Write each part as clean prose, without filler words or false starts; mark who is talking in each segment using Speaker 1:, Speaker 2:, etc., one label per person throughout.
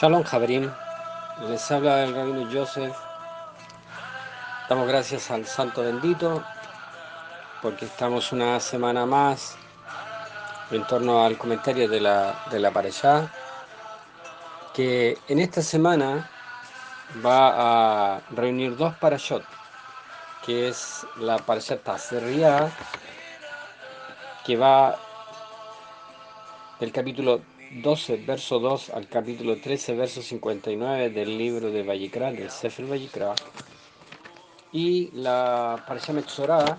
Speaker 1: Shalom Javerim, les habla el rabino Joseph. Damos gracias al Santo Bendito porque estamos una semana más en torno al comentario de la Parashá, que en esta semana va a reunir dos parashot, que es la Parashá Tazria, que va del capítulo 12, verso 2 al capítulo 13, verso 59 del libro de Vayikra, del Sefer Vayikra, y la Parashá Metzorah,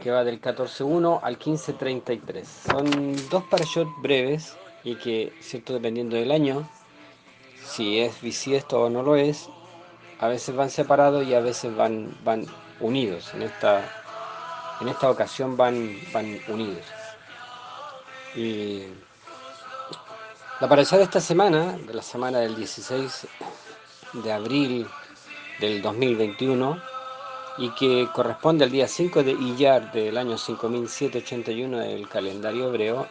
Speaker 1: que va del 14.1 al 15.33. Son dos parashot breves y que, cierto, dependiendo del año, si es bisiesto o no lo es, a veces van separados y a veces van unidos. En esta ocasión van unidos. Y la parashá de esta semana, de la semana del 16 de abril del 2021, y que corresponde al día 5 de Iyar del año 5781 del calendario hebreo,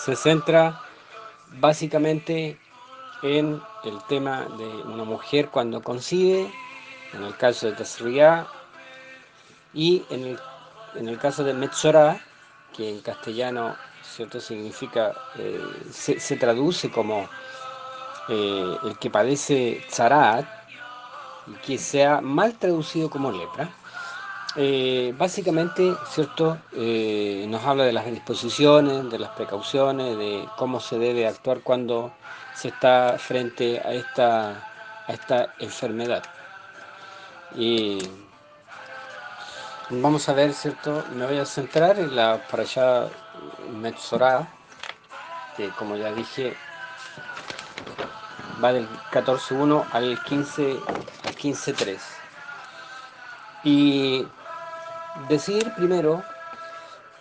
Speaker 1: se centra básicamente en el tema de una mujer cuando concibe, en el caso de Tazria, y en el caso de Metzorah, que en castellano, cierto, significa, se traduce como el que padece tzaraat, y que sea mal traducido como lepra. Básicamente, ¿cierto? Nos habla de las disposiciones, de las precauciones, de cómo se debe actuar cuando se está frente a esta enfermedad. Y vamos a ver, ¿cierto? Me voy a centrar en la Parashá Metzorah, que como ya dije, va del 14.1 al 15.3. Y decir primero,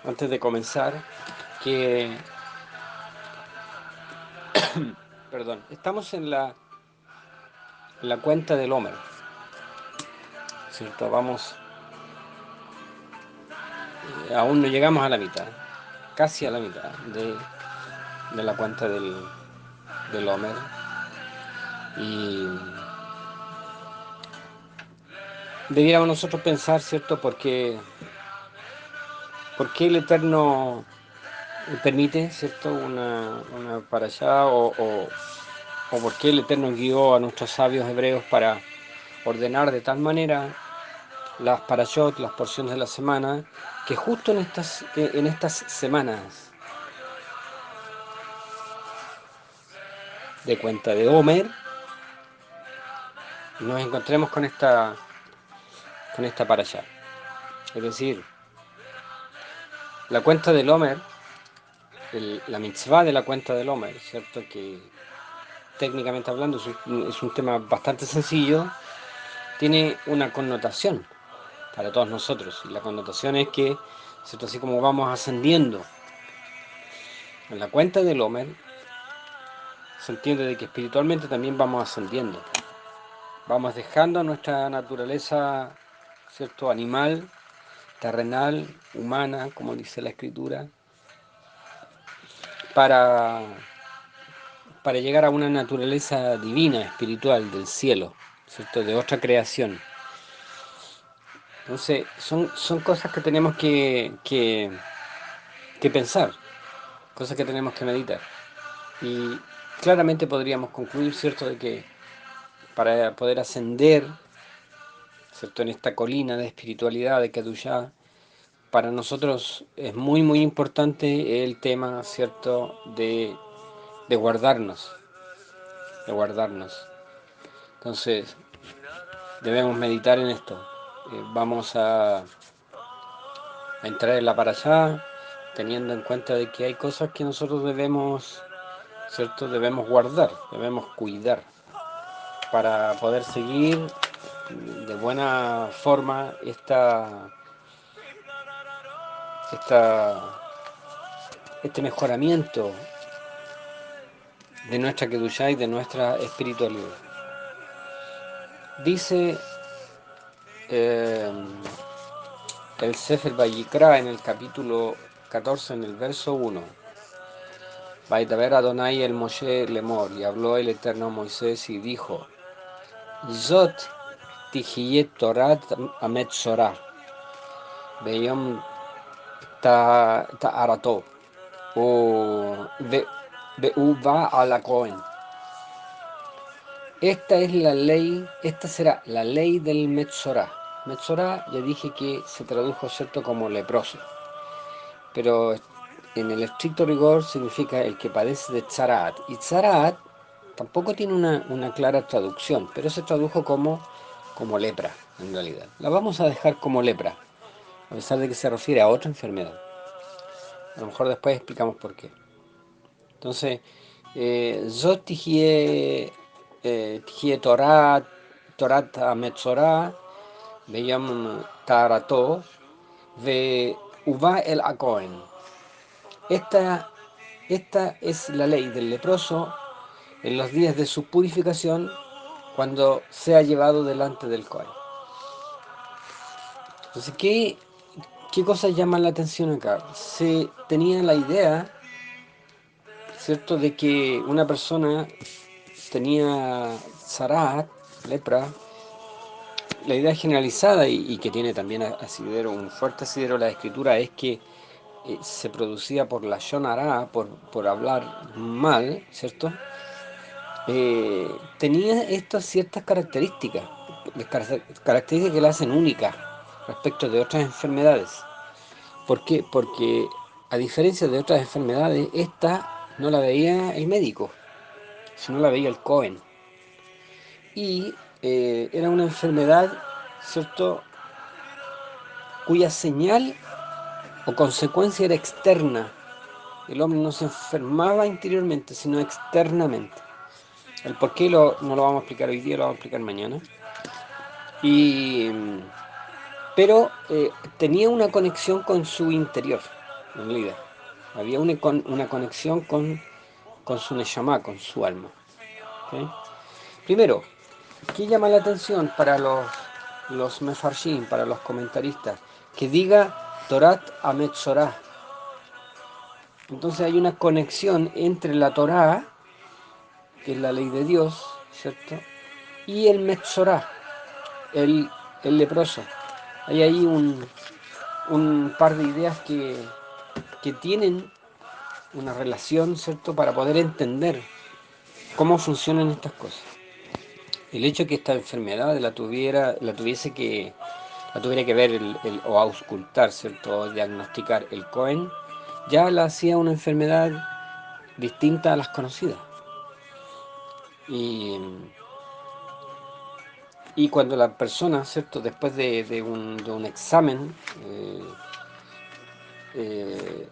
Speaker 1: antes de comenzar, que perdón, estamos en la cuenta del Homer, ¿cierto? Aún no llegamos a la mitad, casi a la mitad de la cuenta del Homer. Y debiéramos nosotros pensar, ¿cierto? ¿Por qué el Eterno permite, ¿cierto? Una para allá, o por qué el Eterno guió a nuestros sabios hebreos para ordenar de tal manera las parashot, las porciones de la semana, que justo en estas semanas de cuenta de Homer nos encontremos con esta parashá. Es decir, la cuenta del Homer, la mitzvah de la cuenta del Homer, ¿cierto? Que técnicamente hablando es un tema bastante sencillo, tiene una connotación para todos nosotros. Y la connotación es que, ¿cierto? Así como vamos ascendiendo en la cuenta del Homer, se entiende de que espiritualmente también vamos ascendiendo. Vamos dejando nuestra naturaleza, ¿cierto? Animal, terrenal, humana, como dice la Escritura, para, para llegar a una naturaleza divina, espiritual, del cielo, ¿cierto? De otra creación. Entonces, son cosas que tenemos que pensar, cosas que tenemos que meditar. Y claramente podríamos concluir, ¿cierto?, de que para poder ascender, ¿cierto?, en esta colina de espiritualidad, de Kedushá, para nosotros es muy, muy importante el tema, ¿cierto?, de guardarnos, de guardarnos. Entonces, debemos meditar en esto. Vamos a entrar en la parashá, teniendo en cuenta de que hay cosas que nosotros debemos, ¿cierto?, debemos guardar, debemos cuidar, para poder seguir de buena forma este mejoramiento de nuestra Kedushá y de nuestra espiritualidad. Dice el Sefer Vayikra en el capítulo 14, en el verso 1: Vaitaver Adonai el Moshe Lemor, y habló el Eterno a Moisés y dijo, Zot tihiyet Torat Ametzorah, Beyom Ta'arato, o Beuva a la Cohen. Esta es la ley, esta será la ley del Metzorah. Metzorah ya dije que se tradujo, ¿cierto?, como leproso, pero en el estricto rigor significa el que padece de Tzaraat. Y Tzaraat tampoco tiene una clara traducción, pero se tradujo como lepra, en realidad. La vamos a dejar como lepra, a pesar de que se refiere a otra enfermedad. A lo mejor después explicamos por qué. Entonces, Zot tihie Torat Metzorah, Beyam Tarato, Ve Uva el Akohen. Esta es la ley del leproso en los días de su purificación, cuando sea llevado delante del Cohen. Entonces, ¿qué cosas llaman la atención acá? Se tenía la idea, ¿cierto?, de que una persona tenía zarat, lepra. La idea generalizada y que tiene también asidero, un fuerte asidero en la escritura, es que se producía por la shonara, por hablar mal, ¿cierto? Tenía estas ciertas características que la hacen única respecto de otras enfermedades. ¿Por qué? Porque a diferencia de otras enfermedades, esta no la veía el médico, sino la veía el Cohen. Y era una enfermedad, ¿cierto?, cuya señal o consecuencia era externa. El hombre no se enfermaba interiormente, sino externamente. El por qué no lo vamos a explicar hoy día, lo vamos a explicar mañana. Pero tenía una conexión con su interior, en realidad. Había una conexión con su neshama, con su alma. ¿Okay? Primero, ¿qué llama la atención para los mefarshim, para los comentaristas? Que diga Torat Ametzorah. Entonces hay una conexión entre la Torá, que es la ley de Dios, ¿cierto?, y el Metzorah, el leproso. Hay ahí un par de ideas que tienen una relación, ¿cierto?, para poder entender cómo funcionan estas cosas. El hecho de que esta enfermedad la tuviera que ver o auscultar, ¿cierto?, o diagnosticar el Cohen, ya la hacía una enfermedad distinta a las conocidas. Y cuando la persona, ¿cierto?, después de un examen,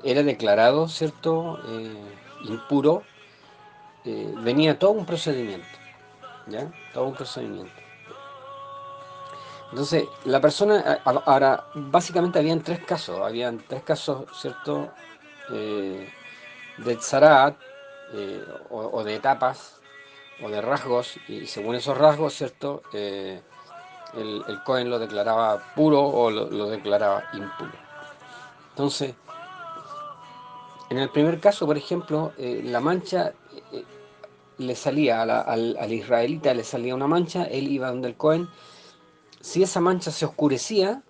Speaker 1: era declarado, ¿cierto?, impuro, venía todo un procedimiento, ¿ya? Todo un procedimiento. Entonces, la persona, ahora, básicamente habían tres casos, ¿cierto?, de tzarat, o de etapas, o de rasgos, y según esos rasgos, ¿cierto?, el Cohen lo declaraba puro o lo declaraba impuro. Entonces, en el primer caso, por ejemplo, la mancha le salía al israelita, le salía una mancha, él iba donde el Cohen. Si esa mancha se oscurecía,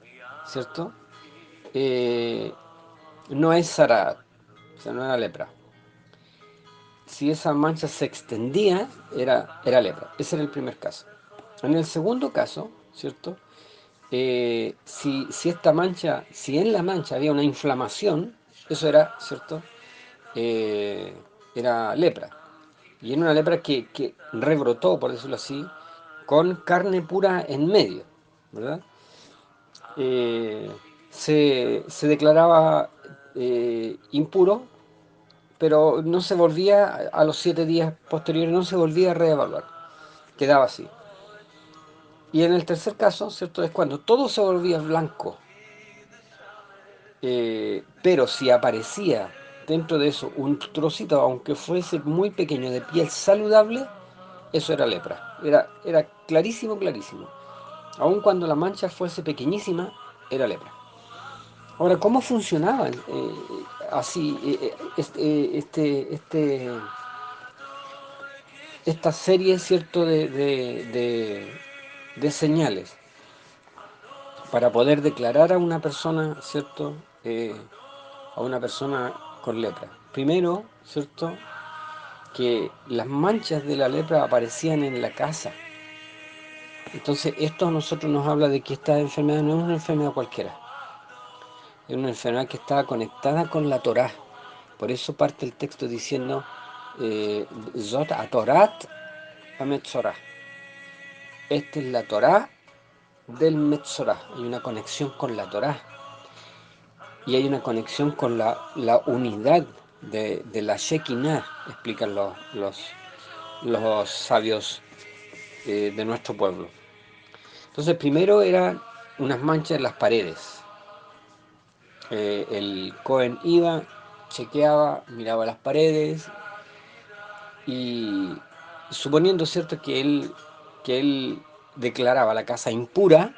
Speaker 1: ¿cierto?, no es zarat, o sea, no era lepra. Si esa mancha se extendía, era lepra. Ese era el primer caso. En el segundo caso, ¿cierto?, si en la mancha había una inflamación, eso era, ¿cierto?, era lepra. Y era una lepra que rebrotó, por decirlo así, con carne pura en medio, ¿verdad? Se declaraba impuro, pero no se volvía, a los 7 días posteriores, no se volvía a reevaluar. Quedaba así. Y en el tercer caso, ¿cierto?, es cuando todo se volvía blanco. Pero si aparecía dentro de eso un trocito, aunque fuese muy pequeño, de piel saludable, eso era lepra. Era clarísimo, clarísimo. Aun cuando la mancha fuese pequeñísima, era lepra. Ahora, ¿cómo funcionaban así esta serie, cierto, de señales para poder declarar a una persona, cierto, a una persona con lepra? Primero, cierto, que las manchas de la lepra aparecían en la casa. Entonces, esto a nosotros nos habla de que esta enfermedad no es una enfermedad cualquiera, es una enfermedad que está conectada con la Torá. Por eso parte el texto diciendo, Zot a Torat a Metzorah. Esta es la Torá del Metzorah. Hay una conexión con la Torá y hay una conexión con la unidad de la Shekinah, explican los sabios de nuestro pueblo. Entonces, primero eran unas manchas en las paredes. El Cohen iba, chequeaba, miraba las paredes y suponiendo, cierto, que él declaraba la casa impura,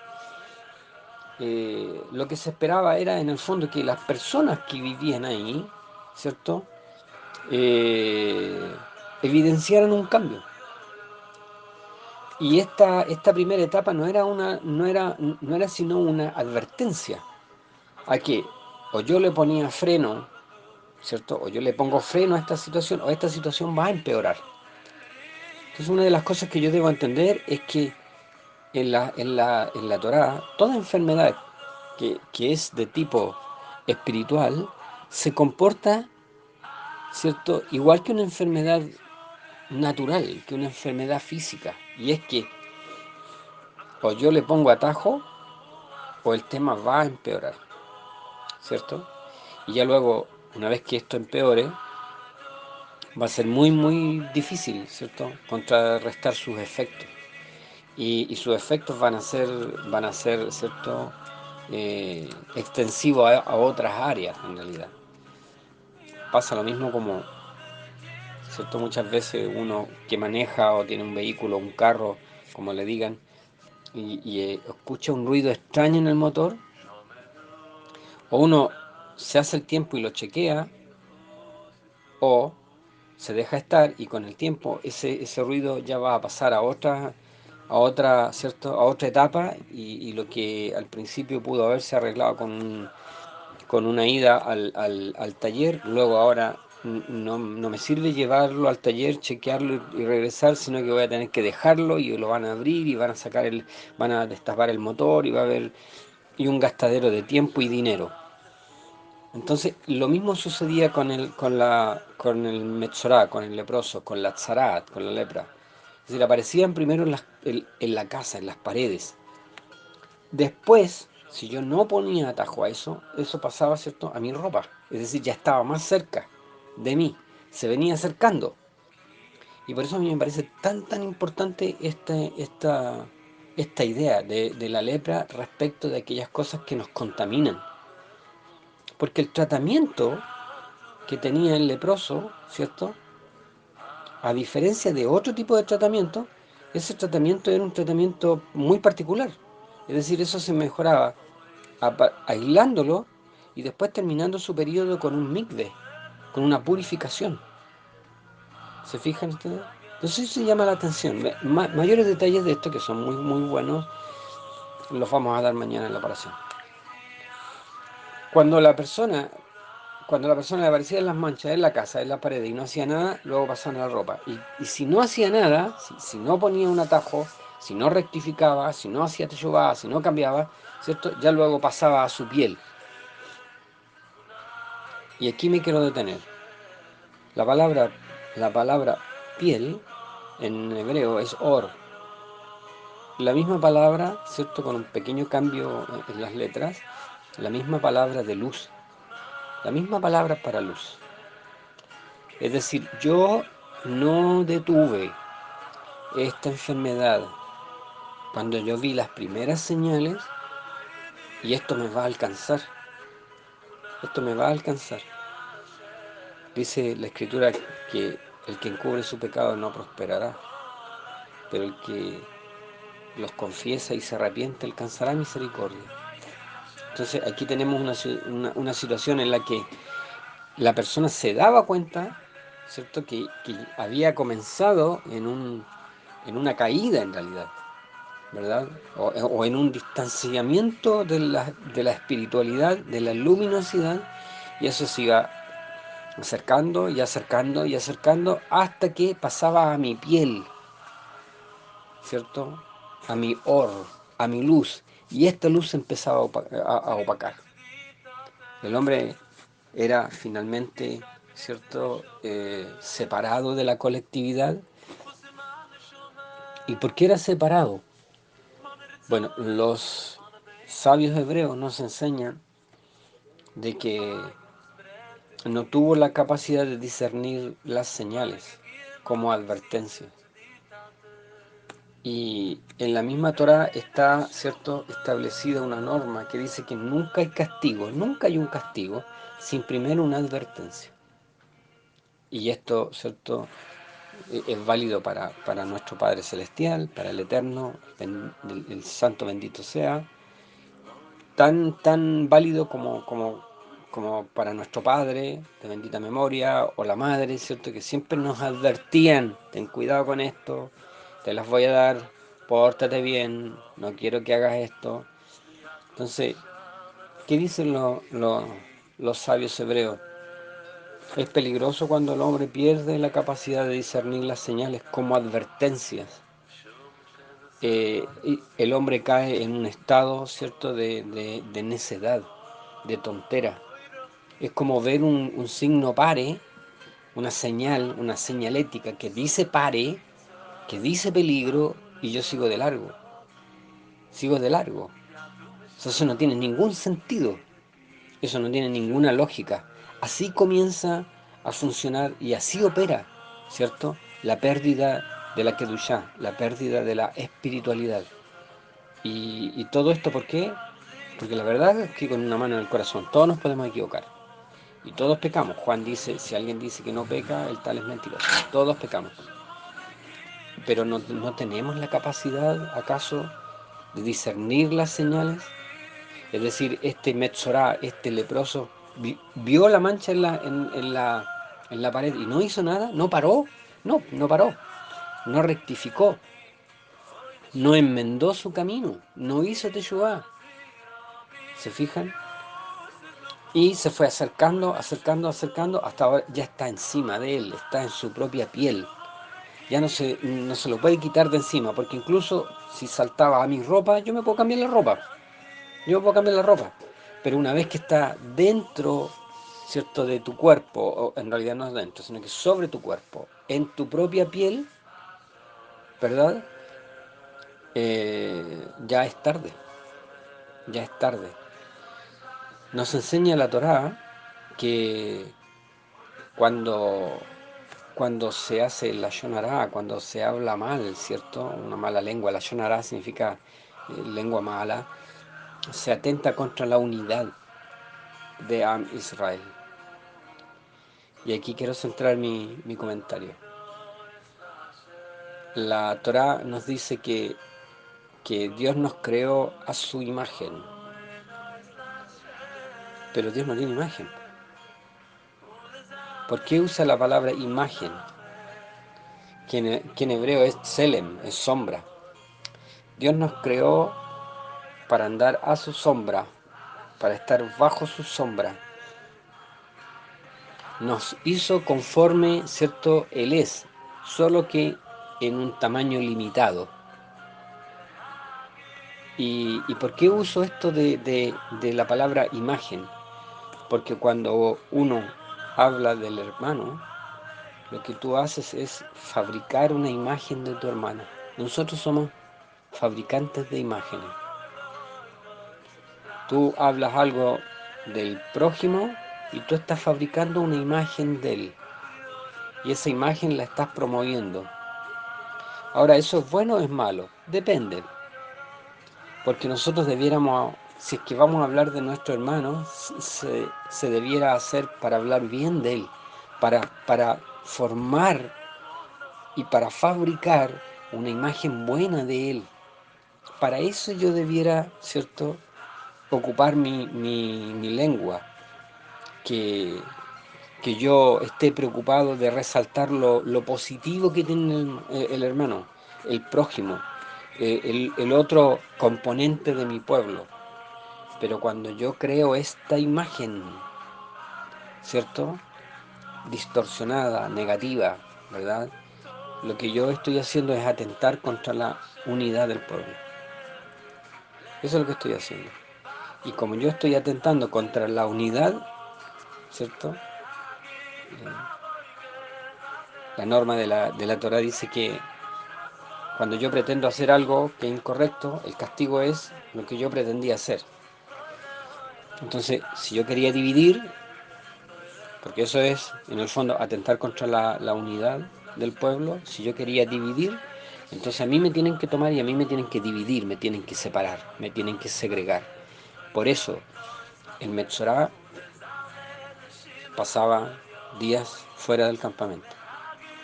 Speaker 1: lo que se esperaba era en el fondo que las personas que vivían ahí, ¿cierto? Eh, evidenciaran un cambio. Y esta primera etapa no era sino una advertencia a que o yo le ponía freno, ¿cierto? O yo le pongo freno a esta situación, o esta situación va a empeorar. Entonces, una de las cosas que yo debo entender es que en la Torá, toda enfermedad que es de tipo espiritual se comporta, ¿cierto?, igual que una enfermedad natural, que una enfermedad física. Y es que o yo le pongo atajo o el tema va a empeorar, ¿cierto? Y ya luego, una vez que esto empeore, va a ser muy, muy difícil, ¿cierto?, contrarrestar sus efectos. Y sus efectos van a ser, ¿cierto?, extensivos a otras áreas en realidad. Pasa lo mismo como, ¿cierto? Muchas veces uno que maneja o tiene un vehículo, un carro, como le digan, y escucha un ruido extraño en el motor, o uno se hace el tiempo y lo chequea, o se deja estar y con el tiempo ese ruido ya va a pasar a otra, ¿cierto?, a otra etapa y lo que al principio pudo haberse arreglado con una ida al taller, luego ahora no me sirve llevarlo al taller, chequearlo y regresar, sino que voy a tener que dejarlo y lo van a abrir y van a destapar el motor y va a haber un gastadero de tiempo y dinero. Entonces, lo mismo sucedía con el Metzorá, con el leproso, con la Tzarat, con la lepra. Es decir, aparecían primero en la casa, en las paredes. Después, si yo no ponía atajo a eso pasaba, ¿cierto?, a mi ropa. Es decir, ya estaba más cerca de mí, se venía acercando. Y por eso a mí me parece tan importante esta idea de la lepra respecto de aquellas cosas que nos contaminan. Porque el tratamiento que tenía el leproso, ¿cierto?, a diferencia de otro tipo de tratamiento, ese tratamiento era un tratamiento muy particular. Es decir, eso se mejoraba aislándolo y después terminando su periodo con un mikve, con una purificación. ¿Se fijan ustedes? Entonces eso llama la atención. Mayores detalles de esto que son muy, muy buenos los vamos a dar mañana en la oración. Cuando la persona Cuando la persona le aparecían las manchas en la casa, en la pared y no hacía nada, luego pasaban a la ropa. Y si no hacía nada, si no ponía un atajo, si no rectificaba, si no hacía teshuvá, si no cambiaba, ¿cierto?, ya luego pasaba a su piel. Y aquí me quiero detener. La palabra, la palabra piel en hebreo es or. La misma palabra, ¿cierto?, con un pequeño cambio en las letras, la misma palabra de luz. La misma palabra para luz. Es decir, yo no detuve esta enfermedad cuando yo vi las primeras señales y esto me va a alcanzar. Esto me va a alcanzar. Dice la escritura que el que encubre su pecado no prosperará, pero el que los confiesa y se arrepiente alcanzará misericordia. Entonces aquí tenemos una situación en la que la persona se daba cuenta, ¿cierto?, que había comenzado en una caída en realidad, ¿verdad? O en un distanciamiento de la espiritualidad, de la luminosidad, y eso se iba acercando y acercando y acercando hasta que pasaba a mi piel, ¿cierto? A mi or, a mi luz, y esta luz empezaba a opacar. El hombre era finalmente, ¿cierto?, separado de la colectividad. ¿Y por qué era separado? Bueno, los sabios hebreos nos enseñan de que no tuvo la capacidad de discernir las señales como advertencias. Y en la misma Torá está, ¿cierto?, establecida una norma que dice que nunca hay castigo, nunca hay un castigo sin primero una advertencia. Y esto, ¿cierto?, es válido para nuestro Padre Celestial, para el Eterno, el Santo bendito sea, tan válido como para nuestro Padre de bendita memoria, o la Madre, ¿cierto?, que siempre nos advertían: ten cuidado con esto, te las voy a dar, pórtate bien, no quiero que hagas esto. Entonces, ¿qué dicen los sabios hebreos? Es peligroso cuando el hombre pierde la capacidad de discernir las señales como advertencias. El hombre cae en un estado, ¿cierto?, de necedad, de tontera. Es como ver un signo pare, una señal, una señalética que dice pare, que dice peligro, y yo sigo de largo. Sigo de largo. Eso no tiene ningún sentido. Eso no tiene ninguna lógica. Así comienza a funcionar y así opera, ¿cierto?, la pérdida de la Kedushá, la pérdida de la espiritualidad. Y todo esto, ¿por qué? Porque la verdad es que con una mano en el corazón todos nos podemos equivocar. Y todos pecamos. Juan dice, si alguien dice que no peca, el tal es mentiroso. Todos pecamos. Pero no tenemos la capacidad, ¿acaso, de discernir las señales? Es decir, este Metzorá, este leproso, vio la mancha en la pared y no hizo nada, no paró, no paró, no rectificó, no enmendó su camino, no hizo teshuvá. ¿Se fijan? Y se fue acercando, acercando, acercando, hasta ahora ya está encima de él, está en su propia piel. Ya no se lo puede quitar de encima, porque incluso si saltaba a mi ropa, yo me puedo cambiar la ropa. Yo me puedo cambiar la ropa. Pero una vez que está dentro, ¿cierto?, de tu cuerpo, o en realidad no es dentro, sino que sobre tu cuerpo, en tu propia piel, ¿verdad? Ya es tarde. Ya es tarde. Nos enseña la Torá que cuando se hace la Shonará, cuando se habla mal, ¿cierto?, una mala lengua, la Shonará significa lengua mala, se atenta contra la unidad de Am Israel. Y aquí quiero centrar mi comentario. La Torá nos dice que Dios nos creó a su imagen, pero Dios no tiene imagen. ¿Por qué usa la palabra imagen? Que en hebreo es tselem, es sombra. Dios nos creó para andar a su sombra, para estar bajo su sombra. Nos hizo conforme, ¿cierto?, Él es, solo que en un tamaño limitado. ¿Y por qué uso esto de la palabra imagen? Porque cuando uno habla del hermano, lo que tú haces es fabricar una imagen de tu hermano. Nosotros somos fabricantes de imágenes. Tú hablas algo del prójimo y tú estás fabricando una imagen de él. Y esa imagen la estás promoviendo. Ahora, ¿eso es bueno o es malo? Depende. Porque nosotros debiéramos, si es que vamos a hablar de nuestro hermano, se debiera hacer para hablar bien de él, para formar y para fabricar una imagen buena de él. Para eso yo debiera, ¿cierto?, ocupar mi lengua, que, que yo esté preocupado de resaltar lo positivo que tiene el hermano, el prójimo, el otro componente de mi pueblo. Pero cuando yo creo esta imagen, ¿cierto? Distorsionada, negativa, ¿verdad? Lo que yo estoy haciendo es atentar contra la unidad del pueblo. Eso es lo que estoy haciendo. Y como yo estoy atentando contra la unidad, ¿cierto? La norma de la Torah dice que cuando yo pretendo hacer algo que es incorrecto, el castigo es lo que yo pretendía hacer. Entonces, si yo quería dividir, porque eso es, en el fondo, atentar contra la unidad del pueblo, si yo quería dividir, entonces a mí me tienen que tomar y a mí me tienen que dividir, me tienen que separar, me tienen que segregar. Por eso, el Metzorá pasaba días fuera del campamento,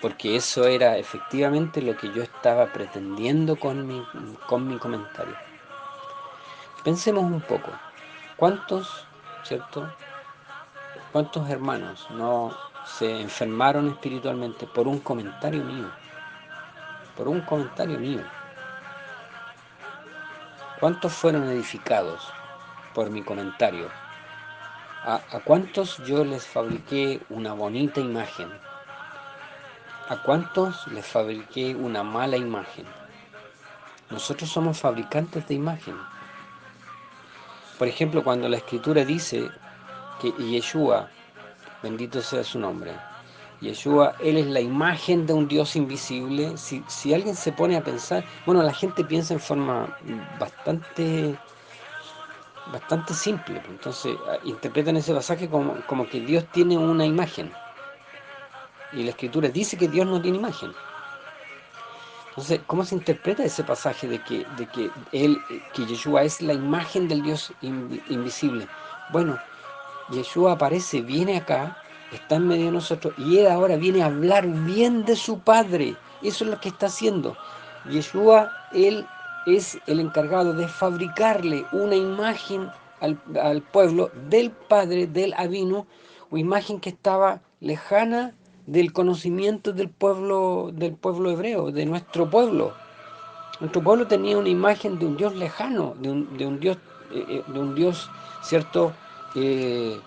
Speaker 1: porque eso era efectivamente lo que yo estaba pretendiendo con mi comentario. Pensemos un poco, ¿cuántos, cierto? ¿Cuántos hermanos no se enfermaron espiritualmente por un comentario mío? Por un comentario mío. ¿Cuántos fueron edificados por mi comentario? ¿A cuántos yo les fabriqué una bonita imagen? ¿A cuántos les fabriqué una mala imagen? Nosotros somos fabricantes de imagen. Por ejemplo, cuando la Escritura dice que Yeshua, bendito sea su nombre, Yeshua, Él es la imagen de un Dios invisible. Si alguien se pone a pensar, bueno, la gente piensa en forma bastante simple. Entonces, interpretan ese pasaje como que Dios tiene una imagen. Y la Escritura dice que Dios no tiene imagen. Entonces, ¿cómo se interpreta ese pasaje que Yeshua es la imagen del Dios invisible? Bueno, Yeshua aparece, viene acá, está en medio de nosotros y Él ahora viene a hablar bien de su Padre. Eso es lo que está haciendo. Yeshua, Él es el encargado de fabricarle una imagen al pueblo del Padre, del Avino, una imagen que estaba lejana del conocimiento del pueblo hebreo, de nuestro pueblo. Nuestro pueblo tenía una imagen de un Dios lejano, de un Dios, ¿cierto? Eh,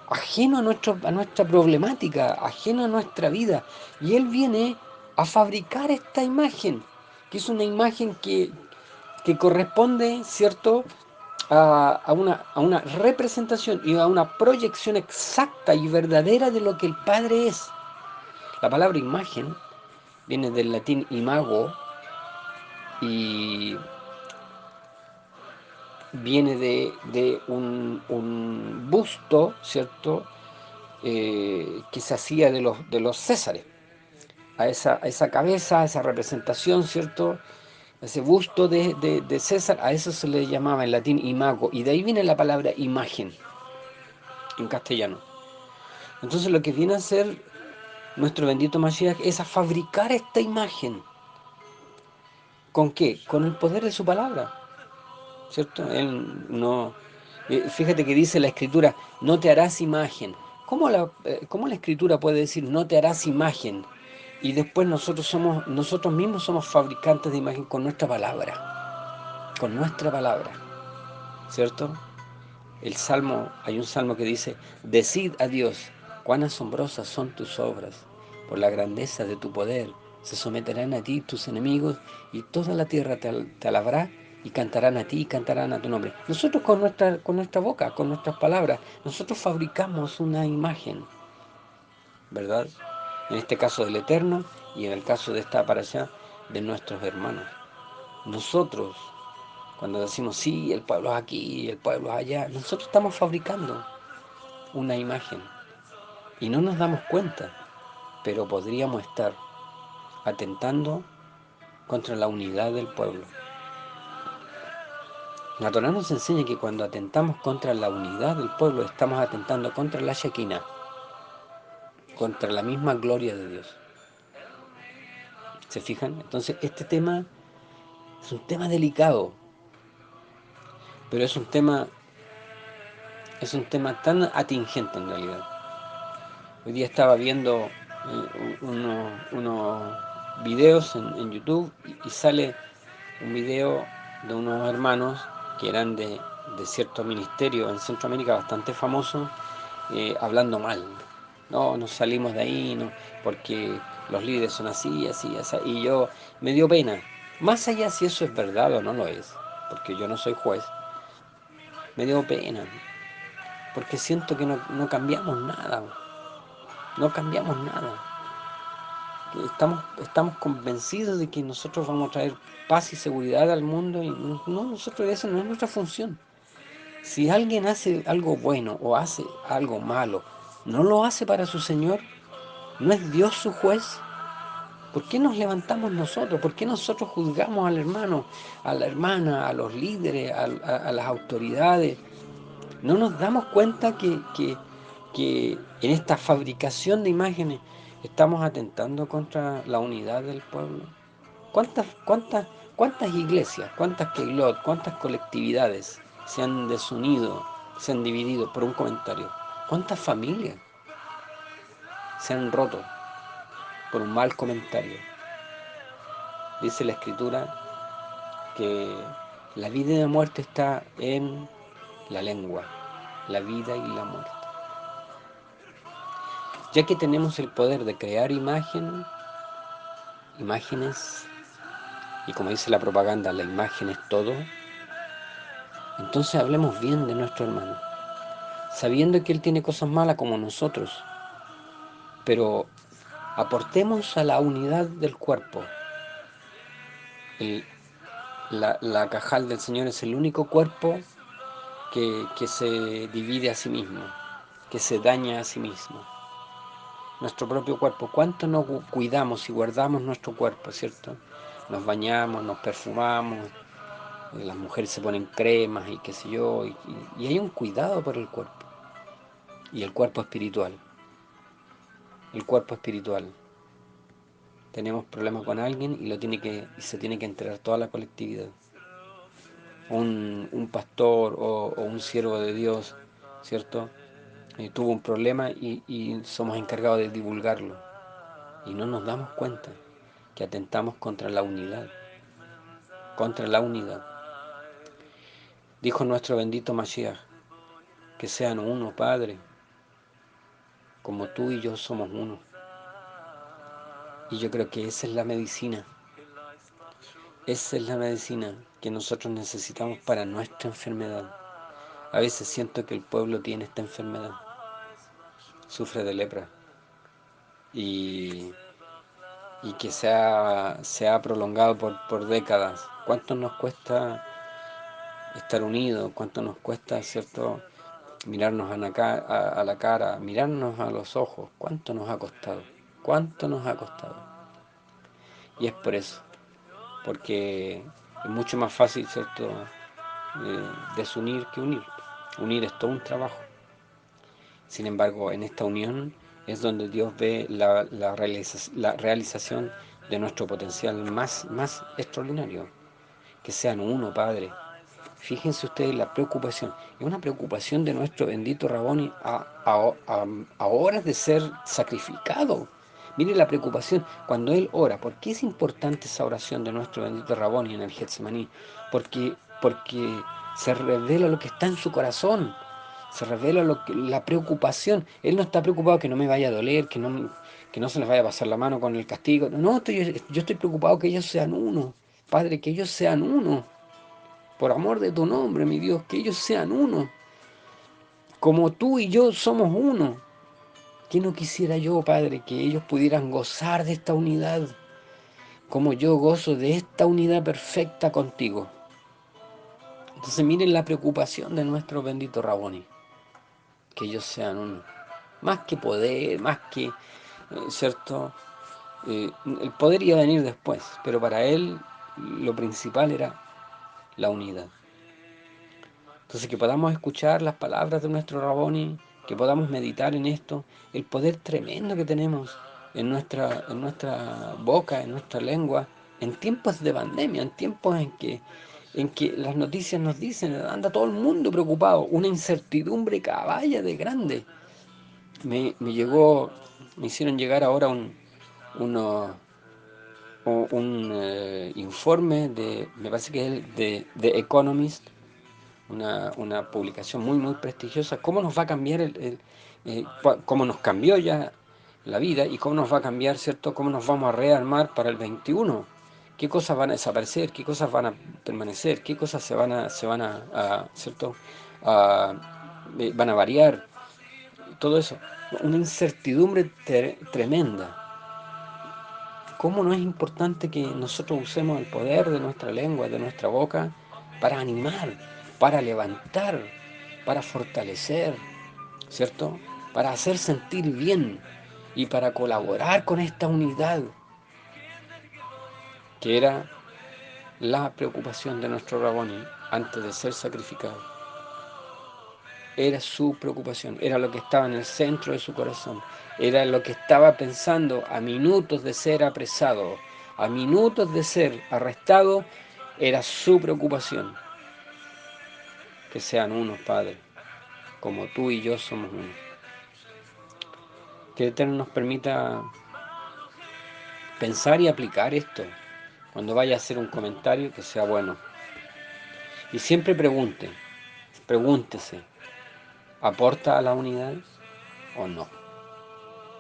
Speaker 1: ajeno a nuestra problemática, ajeno a nuestra vida. Y Él viene a fabricar esta imagen, que es una imagen que corresponde, ¿cierto? A una representación y a una proyección exacta y verdadera de lo que el Padre es. La palabra imagen viene del latín imago y viene de un busto, ¿cierto? Que se hacía de los Césares. A esa cabeza, a esa representación, ¿cierto? Ese busto de César, a eso se le llamaba en latín imago. Y de ahí viene la palabra imagen en castellano. Entonces lo que viene a hacer nuestro bendito Mashiach es a fabricar esta imagen. ¿Con qué? Con el poder de su palabra. ¿Cierto? Él no... fíjate que dice la Escritura, no te harás imagen. ¿Cómo la Escritura puede decir, no te harás imagen? Y después nosotros mismos somos fabricantes de imagen con nuestra palabra, ¿cierto? Hay un salmo que dice, decid a Dios, cuán asombrosas son tus obras, por la grandeza de tu poder, se someterán a ti tus enemigos, y toda la tierra te alabará, y cantarán a ti, y cantarán a tu nombre. Nosotros con nuestra boca, con nuestras palabras, nosotros fabricamos una imagen, ¿verdad? En este caso del Eterno, y en el caso de esta para allá, de nuestros hermanos. Nosotros, cuando decimos, sí, el pueblo es aquí, el pueblo es allá, nosotros estamos fabricando una imagen y no nos damos cuenta, pero podríamos estar atentando contra la unidad del pueblo. La Torá nos enseña que cuando atentamos contra la unidad del pueblo estamos atentando contra la Shekinah, contra la misma gloria de Dios. ¿Se fijan? Entonces este tema es un tema delicado, pero es un tema Es un tema tan atingente en realidad. Hoy día estaba viendo unos videos en YouTube y sale un video de unos hermanos que eran de cierto ministerio en Centroamérica bastante famoso, hablando mal. No, nos salimos de ahí, no, porque los líderes son así, así, así. Y yo me dio pena. Más allá si eso es verdad o no lo es, porque yo no soy juez, me dio pena, porque siento que no cambiamos nada, no cambiamos nada. Estamos convencidos de que nosotros vamos a traer paz y seguridad al mundo y no, nosotros esa no es nuestra función. Si alguien hace algo bueno o hace algo malo, no lo hace para su Señor, ¿no es Dios su juez? ¿Por qué nos levantamos nosotros? ¿Por qué nosotros juzgamos al hermano, a la hermana, a los líderes, a las autoridades? ¿No nos damos cuenta que en esta fabricación de imágenes estamos atentando contra la unidad del pueblo? ¿Cuántas iglesias, cuántas keilot, cuántas colectividades se han desunido, se han dividido por un comentario? ¿Cuántas familias se han roto por un mal comentario? Dice la Escritura que la vida y la muerte está en la lengua, la vida y la muerte. Ya que tenemos el poder de crear imágenes, y como dice la propaganda, la imagen es todo, entonces hablemos bien de nuestro hermano, sabiendo que él tiene cosas malas como nosotros, pero aportemos a la unidad del cuerpo. El- la cajal del Señor es el único cuerpo que se divide a sí mismo, que se daña a sí mismo. Nuestro propio cuerpo, ¿cuánto nos cuidamos y guardamos nuestro cuerpo, cierto? Nos bañamos, nos perfumamos, las mujeres se ponen cremas y qué sé yo, y hay un cuidado por el cuerpo. Y el cuerpo espiritual, el cuerpo espiritual. Tenemos problemas con alguien y se tiene que enterar toda la colectividad. Un pastor o un siervo de Dios, ¿cierto? Tuvo un problema y somos encargados de divulgarlo. Y no nos damos cuenta que atentamos contra la unidad, contra la unidad. Dijo nuestro bendito Mashiach, que sean uno, Padre, como tú y yo somos uno. Y yo creo que esa es la medicina que nosotros necesitamos para nuestra enfermedad. A veces siento que el pueblo tiene esta enfermedad, sufre de lepra y, y que se ha prolongado por décadas. ¿Cuánto nos cuesta estar unidos? ¿Cuánto nos cuesta, cierto, mirarnos a la cara, mirarnos a los ojos? ¿Cuánto nos ha costado? ¿Cuánto nos ha costado? Y es por eso, porque es mucho más fácil, cierto, desunir que unir. Unir es todo un trabajo. Sin embargo, en esta unión es donde Dios ve la realización de nuestro potencial más extraordinario. Que sean uno, Padre. Fíjense ustedes la preocupación. Es una preocupación de nuestro bendito Raboni a horas de ser sacrificado. Mire la preocupación cuando él ora. ¿Por qué es importante esa oración de nuestro bendito Raboni en el Getsemaní? Porque se revela lo que está en su corazón. Se revela la preocupación. Él no está preocupado que no me vaya a doler, que no se les vaya a pasar la mano con el castigo. No, yo estoy preocupado que ellos sean uno. Padre, que ellos sean uno. Por amor de tu nombre, mi Dios, que ellos sean uno. Como tú y yo somos uno. ¿Qué no quisiera yo, Padre, que ellos pudieran gozar de esta unidad? Como yo gozo de esta unidad perfecta contigo. Entonces miren la preocupación de nuestro bendito Raboni. Que ellos sean uno. Más que poder, más que, ¿cierto? El poder iba a venir después, pero para él lo principal era la unidad. Entonces que podamos escuchar las palabras de nuestro Raboni, que podamos meditar en esto, el poder tremendo que tenemos en nuestra boca, en nuestra lengua, en tiempos de pandemia, en tiempos en que las noticias nos dicen, anda todo el mundo preocupado, una incertidumbre caballa de grande. Me llegó, me hicieron llegar ahora uno- un informe de, me parece que es el de The Economist, una publicación muy prestigiosa, cómo nos va a cambiar cómo nos cambió ya la vida y cómo nos va a cambiar, ¿cierto? Cómo nos vamos a rearmar para el 21. ¿Qué cosas van a desaparecer? ¿Qué cosas van a permanecer? ¿Qué cosas ¿cierto? Van a variar? Todo eso. Una incertidumbre tremenda. ¿Cómo no es importante que nosotros usemos el poder de nuestra lengua, de nuestra boca, para animar, para levantar, para fortalecer, ¿cierto? Para hacer sentir bien y para colaborar con esta unidad, que era la preocupación de nuestro Raboni antes de ser sacrificado. Era su preocupación, era lo que estaba en el centro de su corazón, era lo que estaba pensando a minutos de ser apresado, a minutos de ser arrestado, era su preocupación. Que sean unos, Padre, como tú y yo somos uno. Que el Eterno nos permita pensar y aplicar esto. Cuando vaya a hacer un comentario, que sea bueno. Y siempre pregúntese, ¿aporta a la unidad o no?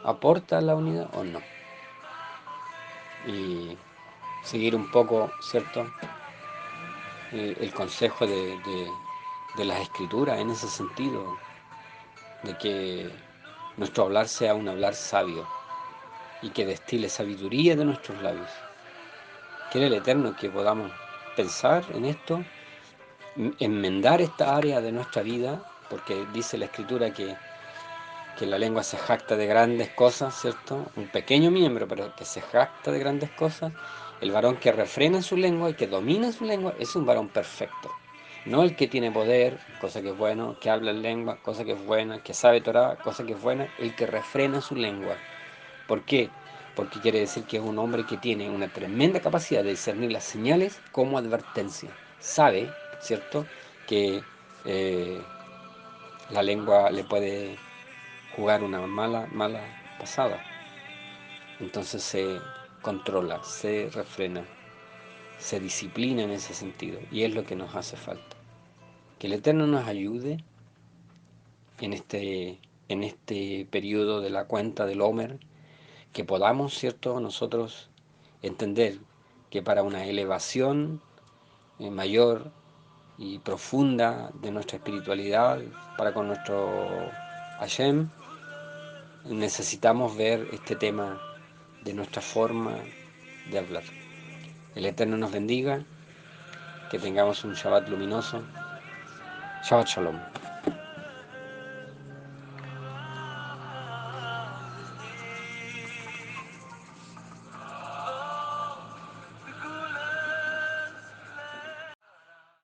Speaker 1: ¿Aporta a la unidad o no? Y seguir un poco, ¿cierto? El consejo de las escrituras en ese sentido, de que nuestro hablar sea un hablar sabio y que destile sabiduría de nuestros labios. Quiere el Eterno que podamos pensar en esto, enmendar esta área de nuestra vida, porque dice la Escritura que la lengua se jacta de grandes cosas, ¿cierto? Un pequeño miembro, pero que se jacta de grandes cosas. El varón que refrena su lengua y que domina su lengua es un varón perfecto. No el que tiene poder, cosa que es bueno, que habla en lengua, cosa que es buena, que sabe Torah, cosa que es buena, el que refrena su lengua. ¿Por qué? Porque quiere decir que es un hombre que tiene una tremenda capacidad de discernir las señales como advertencia. Sabe, ¿cierto?, que eh, la lengua le puede jugar una mala pasada. Entonces se controla, se refrena, se disciplina en ese sentido. Y es lo que nos hace falta. Que el Eterno nos ayude en este periodo de la cuenta del Homer, que podamos, ¿cierto?, nosotros entender que para una elevación mayor y profunda de nuestra espiritualidad, para con nuestro Hashem, necesitamos ver este tema de nuestra forma de hablar. El Eterno nos bendiga, que tengamos un Shabbat luminoso. Shabbat Shalom.